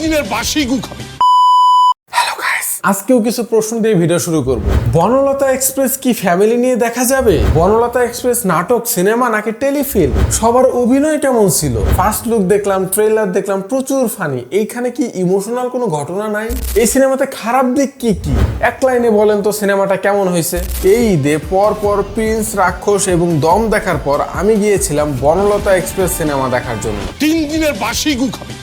দিনের বাসি গু খাবি। আজকেও কিছু প্রশ্ন দিয়ে ভিডিও শুরু করব। বনলতা এক্সপ্রেস কি ফ্যামিলি নিয়ে দেখা যাবে? বনলতা এক্সপ্রেস নাটক, সিনেমা নাকি টেলিফিল্ম? সবার অভিনয় কেমন ছিল? ফার্স্ট লুক দেখলাম, ট্রেলার দেখলাম, প্রচুর ফানি। এইখানে কি ইমোশনাল কোনো ঘটনা নাই? এই সিনেমাতে খারাপ দিক কি কি? এক লাইনে বলেন তো সিনেমাটা কেমন হয়েছে? এই ঈদে পর প্রিন্স, রাক্ষস এবং দম দেখার পর আমি গিয়েছিলাম বনলতা এক্সপ্রেস সিনেমা দেখার জন্য। 3 দিনের বাসি গু খাবি।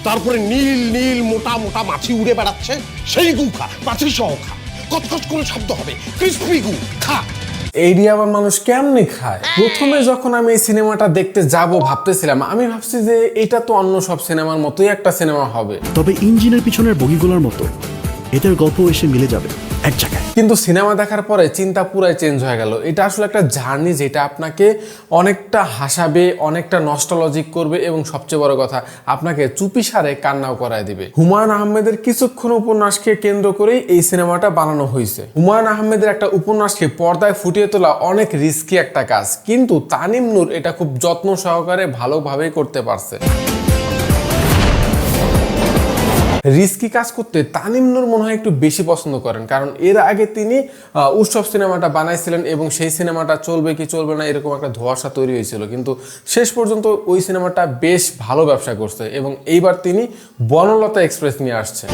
তারপরে নীল নীল মোটা মোটা মাছি উড়ে বেড়াচ্ছে, সেই গু খা, মাছি সহ খা, কটকট করে শব্দ হবে, ক্রিসপি গু খা। এই দিয়ে আবার মানুষ কেমনে খায়? প্রথমে যখন আমি এই সিনেমাটা দেখতে যাব ভাবতেছিলাম, আমি ভাবছি যে এটা তো অন্য সব সিনেমার মতোই একটা সিনেমা হবে, তবে ইঞ্জিনের পিছনের বগিগুলোর মতো এদের গল্প এসে মিলে যাবে এক জায়গায়। কিন্তু সিনেমা দেখার পরে চিন্তা পুরাই চেঞ্জ হয়ে গেল। এটা আসলে একটা জার্নি যেটা আপনাকে অনেকটা হাসাবে, অনেকটা নস্টালজিক করবে এবং সবচেয়ে বড় কথা আপনাকে চুপিসারে কান্নাও করায় দিবে। হুমায়ুন আহমেদের কিছুক্ষণ উপন্যাসকে কেন্দ্র করেই এই সিনেমাটা বানানো হয়েছে। হুমায়ুন আহমেদের একটা উপন্যাসকে পর্দায় ফুটিয়ে তোলা অনেক রিস্কি একটা কাজ, কিন্তু তানিম নূর এটা খুব যত্ন সহকারে ভালোভাবেই করতে পারছে। রিস্কি কাজ করতে তানিম নূর মনে হয় একটু বেশি পছন্দ করেন, কারণ এর আগে তিনি উৎসব সিনেমাটা বানাইছিলেন এবং সেই সিনেমাটা চলবে কি চলবে না এরকম একটা ধোঁয়াশা তৈরি হয়েছিল, কিন্তু শেষ পর্যন্ত ওই সিনেমাটা বেশ ভালো ব্যবসা করছে এবং এইবার তিনি বনলতা এক্সপ্রেস নিয়ে আসছেন।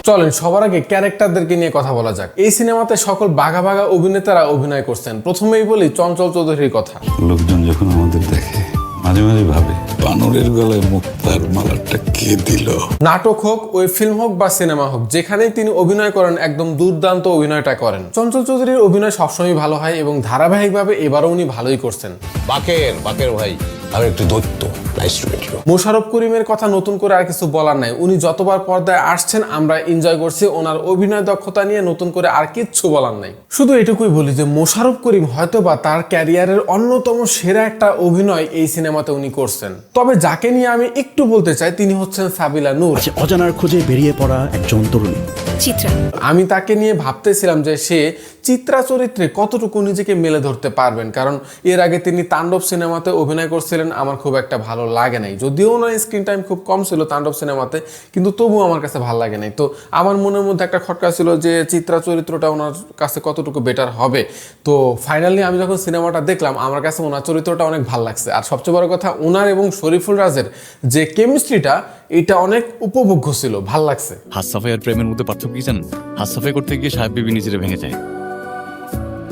চলেন সবার আগে ক্যারেক্টারদেরকে নিয়ে কথা বলা যাক। এই সিনেমাতে সকল বাঘা বাঘা অভিনেতারা অভিনয় করছেন। প্রথমেই বলি চঞ্চল চৌধুরীর কথা। লোকজন যখন আমাদের দেখে মাঝে মাঝে ভাবে বানরের গলায় মুক্তার মালাটা কে দিল। নাটক হোক, ওয়েব ফিল্ম হোক বা সিনেমা হোক, যেখানেই তিনি অভিনয় করেন একদম দুর্দান্ত অভিনয়টা করেন। চঞ্চল চৌধুরীর অভিনয় সবসময় ভালো হয় এবং ধারাবাহিকভাবে এবারও উনি ভালোই করছেন। বাকের ভাই, আমি একটু দৈত্য। Nice to meet you. Mosharraf করিমের কথা নতুন করে আর কিছু বলার নাই। উনি যতবার পর্দায় আসছেন আমরা এনজয় করছি। ওনার অভিনয় দক্ষতা নিয়ে নতুন করে আর কিচ্ছু বলার নাই। শুধু এটুকুই বলি যে মোশাররফ করিম হয়তোবা তার ক্যারিয়ারের অন্যতম সেরা একটা অভিনয় এই সিনেমাতে উনি করছেন। তবে যাকে নিয়ে আমি একটু বলতে চাই তিনি হচ্ছেন সাবিলা নূর। অজানার খোঁজে বেরিয়ে পড়া একজন তরুণী চিত্রা। আমি তাকে নিয়ে ভাবতেছিলাম যে সে চিত্রা চরিত্রে কতটুকু নিজেকে মেলে ধরতে পারবেন, কারণ এর আগে তিনি তাণ্ডব সিনেমাতে অভিনয় করছিলেন, আমার খুব একটা ভালো লাগে নাই। যদিও ওনার স্ক্রিন টাইম খুব কম ছিল তাণ্ডব সিনেমাতে, কিন্তু তবুও আমার কাছে ভালো লাগে নাই। তো আমার মনের মধ্যে একটা খটকা ছিল যে চিত্রা চরিত্রটা ওনার কাছে কতটুকু বেটার হবে। তো ফাইনালি আমি যখন সিনেমাটা দেখলাম আমার কাছে ওনার চরিত্রটা অনেক ভালো লাগছে। আর সবচেয়ে বড় কথা ওনার এবং শরীফুল রাজের যে কেমিস্ট্রিটা এটা অনেক উপভোগ্য ছিল, ভাল লাগছে। হাসাফাই আর প্রেমের মধ্যে পার্থক্য কি জানেন? হাসাফাই করতে গিয়ে সাহেব বিবি নিজেরা ভেঙে যায়,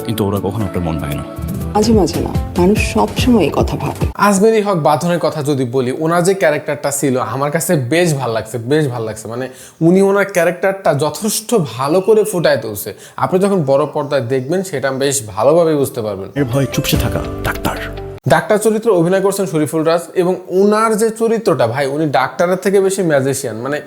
কিন্তু ওরা কখনো আপনার মন ভাঙে না। মাঝে মাঝে না, মানুষ সবসময় এই কথা ভাবে। আজমেরি হক বাঁধনের কথা যদি বলি, ওনার যে ক্যারেক্টারটা ছিল আমার কাছে বেশ ভাল লাগছে, বেশ ভাল লাগছে। মানে উনি ওনার ক্যারেক্টারটা যথেষ্ট ভালো করে ফুটায় তুলছে। আপনি যখন বড় পর্দায় দেখবেন সেটা বেশ ভালোভাবে বুঝতে পারবেন। এর ভয়ে চুপসে থাকা ডাক্তার। ডাক্তার চরিত্রে অভিনয় করছেন শরীফুল রাজ এবং ওনার যে চরিত্রটা ভাই, উনি ডাক্তারের থেকে বেশি ম্যাজিশিয়ান। মানে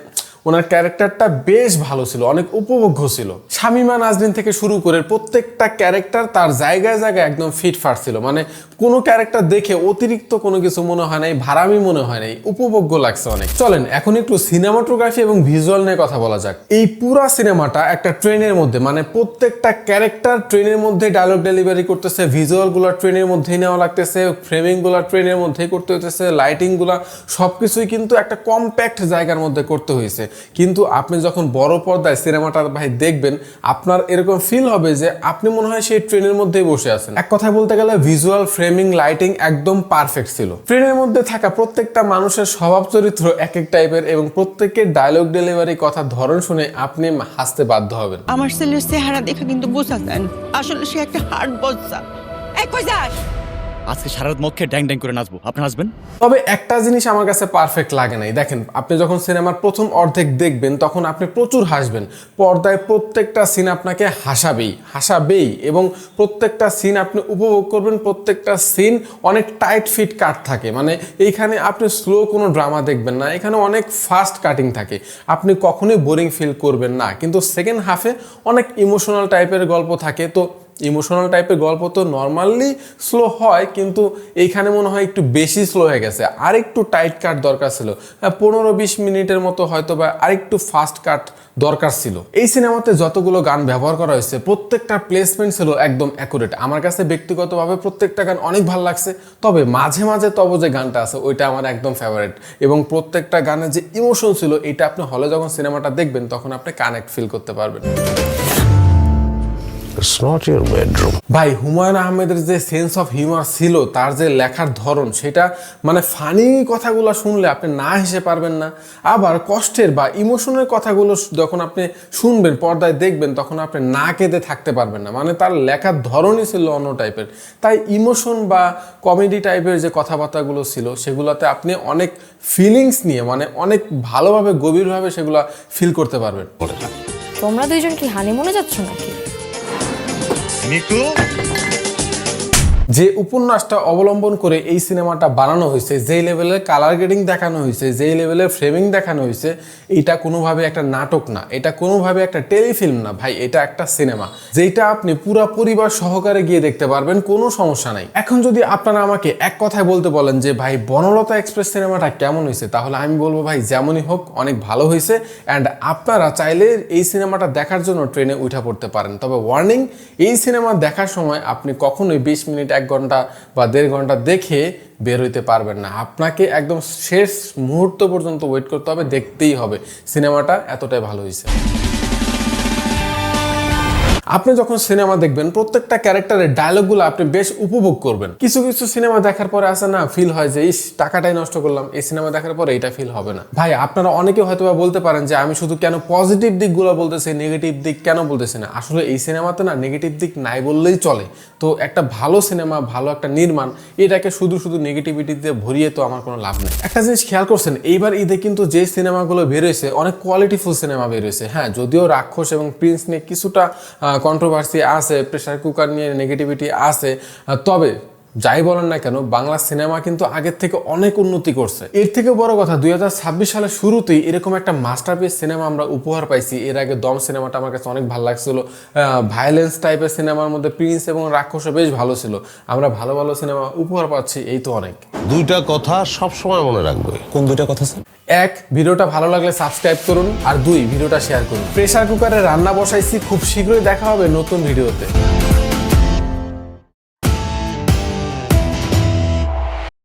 ওনার ক্যারেক্টারটা বেশ ভালো ছিল, অনেক উপভোগ্য ছিল। শামিমা নাজরিন থেকে শুরু করে প্রত্যেকটা ক্যারেক্টার তার জায়গায় জায়গায় একদম ফিটফাট ছিল। মানে কোনো ক্যারেক্টার দেখে অতিরিক্ত কোনো কিছু মনে হয় নাই, ভাড়ামি মনে হয় নাই, উপভোগ্য লাগছে অনেক। চলেন এখন একটু সিনেমাটোগ্রাফি এবং ভিজুয়াল নিয়ে কথা বলা যাক। এই পুরা সিনেমাটা একটা ট্রেনের মধ্যে, মানে প্রত্যেকটা ক্যারেক্টার ট্রেনের মধ্যে ডায়লগ ডেলিভারি করতেছে, ভিজুয়ালগুলো ট্রেনের মধ্যেই নেওয়া লাগতেছে, ফ্রেমিংগুলো ট্রেনের মধ্যেই করতে হইতেছে, লাইটিংগুলো সবকিছুই কিন্তু একটা কম্প্যাক্ট জায়গার মধ্যে করতে হয়েছে। কিন্তু আপনি যখন বড় পর্দায় সিনেমাটা ভাই দেখবেন আপনার এরকম ফিল হবে যে আপনি মনে হয় সেই ট্রেনের মধ্যেই বসে আছেন। এক কথায় বলতে গেলে ভিজুয়াল, ফ্রেমিং, লাইটিং একদম পারফেক্ট ছিল। ট্রেনের মধ্যে থাকা প্রত্যেকটা মানুষের স্বভাব চরিত্র এক এক টাইপের এবং প্রত্যেকের ডায়লগ ডেলিভারি কথার ধরন শুনে আপনি হাসতে বাধ্য হবেন। আমার ছেলের চেহারা দেখা কিন্তু বোঝা যায় আসলে সে একটা হার্ট বজ্জা। এই কই যাস? আজকে সারা রাত মদ খেয়ে ড্যাং ড্যাং করে নাচবো, আপনি হাসবেন। তবে একটা জিনিস আমার কাছে পারফেক্ট লাগে নাই। দেখেন আপনি যখন সিনেমার প্রথম অর্ধেক দেখবেন তখন আপনি প্রচুর হাসবেন। পর্দায় প্রত্যেকটা সিন আপনাকে হাসাবেই এবং প্রত্যেকটা সিন আপনি উপভোগ করবেন। প্রত্যেকটা সিন অনেক টাইট ফিট কাট থাকে, মানে এইখানে আপনি স্লো কোনো ড্রামা দেখবেন না, এখানে অনেক ফাস্ট কাটিং থাকে, আপনি কখনোই বোরিং ফিল করবেন না। কিন্তু সেকেন্ড হাফে অনেক ইমোশনাল টাইপের গল্প থাকে। তো ইমোশনাল টাইপের গল্প তো নর্মালি স্লো হয়, কিন্তু এইখানে মনে হয় একটু বেশি স্লো হয়ে গেছে, আর একটু টাইট কাট দরকার ছিল। 15-20 মিনিটের মতো হয়তো বা আরেকটু ফাস্ট কাট দরকার ছিল। এই সিনেমাতে যতগুলো গান ব্যবহার করা হয়েছে প্রত্যেকটা প্লেসমেন্ট ছিল একদম অ্যাকুরেট। আমার কাছে ব্যক্তিগতভাবে প্রত্যেকটা গান অনেক ভালো লাগছে, তবে মাঝে মাঝে তবে যে গানটা আছে ওইটা আমার একদম ফেভারিট, এবং প্রত্যেকটা গানের যে ইমোশন ছিল এটা আপনি হলে যখন সিনেমাটা দেখবেন তখন আপনি কানেক্ট ফিল করতে পারবেন। It's not your bedroom. ভাই হুমায়ুন আহমেদের যে সেন্স অফ হিউমার ছিল, তার যে লেখার ধরন, সেটা মানে ফানি কথাগুলো শুনলে আপনি না হেসে পারবেন না, আবার কষ্টের বা ইমোশনের কথাগুলো যখন আপনি শুনবেন পর্দায় দেখবেন তখন আপনি না কেঁদে থাকতে পারবেন না। মানে তার লেখার ধরনই ছিল অন্য টাইপের। তাই ইমোশন বা কমেডি টাইপের যে কথাবার্তাগুলো ছিল সেগুলোতে আপনি অনেক ফিলিংস নিয়ে মানে অনেক ভালোভাবে গভীরভাবে সেগুলো ফিল করতে পারবেন। তোমরা দুইজন কি হানিমুনে যাচ্ছ নাকি? যে উপন্যাসটা অবলম্বন করে এই সিনেমাটা বানানো হয়েছে, যেই লেভেলের কালার গ্রেডিং দেখানো হয়েছে, যেই লেভেলের ফ্রেমিং দেখানো হয়েছে, এটা কোনোভাবে একটা নাটক না, এটা কোনোভাবে একটা টেলিফিল্ম না ভাই, এটা একটা সিনেমা যেটা আপনি পুরো পরিবার সহকারে গিয়ে দেখতে পারবেন, কোনো সমস্যা নাই। এখন যদি আপনারা আমাকে এক কথায় বলতে বলেন যে ভাই বনলতা এক্সপ্রেস সিনেমাটা কেমন হয়েছে, তাহলে আমি বলবো ভাই যেমনই হোক অনেক ভালো হয়েছে। অ্যান্ড আপনারা চাইলে এই সিনেমাটা দেখার জন্য ট্রেনে উঠা পড়তে পারেন, তবে ওয়ার্নিং, এই সিনেমা দেখার সময় আপনি কখনোই 20 মিনিট 1 ঘন্টা বা 1.5 ঘন্টা দেখে বের হইতে পারবেন না। আপনাকে একদম শেষ মুহূর্ত পর্যন্ত ওয়েট করতে হবে, দেখতেই হবে সিনেমাটা এতটাই ভালো হয়েছে। আপনি যখন সিনেমা দেখবেন প্রত্যেকটা ক্যারেক্টারের ডায়লগগুলো আপনি বেশ উপভোগ করবেন। কিছু কিছু সিনেমা দেখার পরে আসে না ফিল হয় যে ইস টাকাটাই নষ্ট করলাম, এই সিনেমা দেখার পরে এটা ফিল হবে না। ভাই আপনারা অনেকে হয়তো বলতে পারেন যে আমি শুধু কেন পজিটিভ দিকগুলো বলতেছি, নেগেটিভ দিক কেন বলতেছি না। আসলে এই সিনেমাতে না নেগেটিভ দিক নাই বললেই চলে। তো একটা ভালো সিনেমা, ভালো একটা নির্মাণ, এটাকে শুধু শুধু নেগেটিভিটি দিয়ে ভরিয়ে তো আমার কোনো লাভ নেই। একটা জিনিস খেয়াল করছেন, এইবার ঈদে কিন্তু যে সিনেমাগুলো বের হয়েছে অনেক কোয়ালিটিফুল সিনেমা বের হয়েছে। হ্যাঁ, যদিও রাক্ষস এবং প্রিন্স নিয়ে কিছুটা কন্ট্রোভার্সি আছে, প্রেসার কুকার নিয়ে নেগেটিভিটি আছে, তবে যাই বলেন না কেন বাংলা সিনেমা কিন্তু আগের থেকে অনেক উন্নতি করছে। এর থেকে বড় কথা 2026 সালের শুরুতেই এরকম একটা মাস্টারপিস সিনেমা আমরা উপহার পাইছি। এর আগে দম সিনেমাটা আমার কাছে অনেক ভালো লাগছিল, ভায়োলেন্স টাইপের সিনেমার মধ্যে প্রিন্স এবং রাক্ষসও বেশ ভালো ছিল। আমরা ভালো ভালো সিনেমা উপহার পাচ্ছি, এই তো অনেক। দুইটা কথা সব সময় মনে রাখবে। কোন দুইটা কথা স্যার? 1, ভিডিওটা ভালো লাগলে সাবস্ক্রাইব করুন, আর 2, ভিডিওটা শেয়ার করুন। প্রেসার কুকারে রান্না বসাইছি, খুব শীঘ্রই দেখা হবে নতুন ভিডিওতে।